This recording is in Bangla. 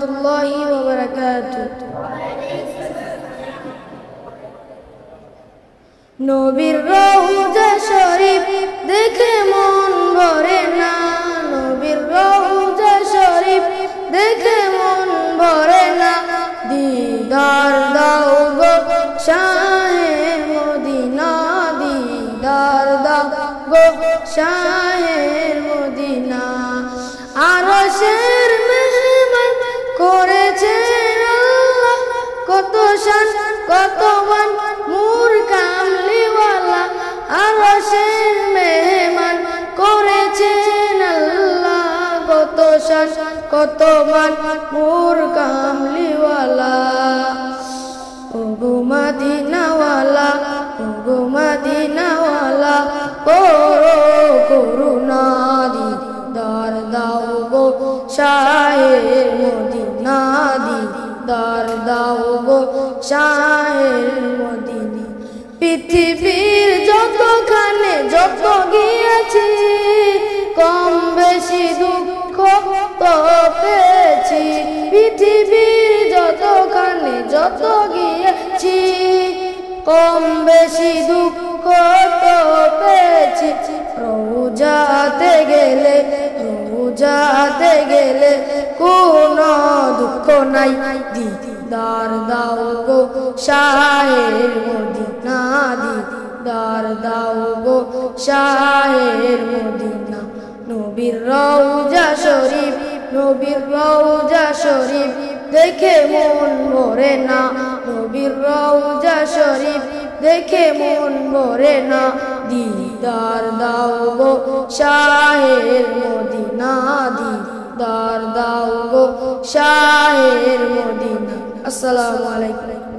রাহমাতুল্লাহি ওয়া বারাকাতুহু। নবীর রওজা শরীফ দেখে মন ভরে না, নবীর রওজা শরীফ দেখে মন ভরে না। দিদার দাও গো শাহে মদিনা, দিদার দাও গো শাহে মদিনা। আরশের মেহমান করেছেন আল্লাহ, কত শান কত মান নূর কামলিওয়ালা। আরশের মেহমান করেছেন আল্লাহ, কত শান কত মান নূর কামলিওয়ালা। ওগো মদিনাওয়ালা, ওগো মদিনাওয়ালা, করো করুণা, দিদার দাও গো শাহে মদিনা, দিদার দাও গো শাহে মদিনা। পৃথিবীর যতখানে যত গিয়েছি, কম বেশি দুঃখ তো পেয়েছি। পৃথিবীর যতখানে যত গিয়েছি, কম বেশি দুঃখ তো পেয়েছি। রওজাতে গেলে, রওজাতে গেলে কোনো দুঃখ নাই, দিদার দাও গো শাহে মদিনা, দিদার দাও গো শাহে মদিনা। নবীর রওজা শরীফ, নবীর রওজা শরীফ দেখে মন ভরে না, নবীর রওজা শরীফ দেখে মন ভরে না। দিদার দাও গো শাহে মদিনা, দিদার দাও গো শাহে মদিনা। আসসালামু আলাইকুম।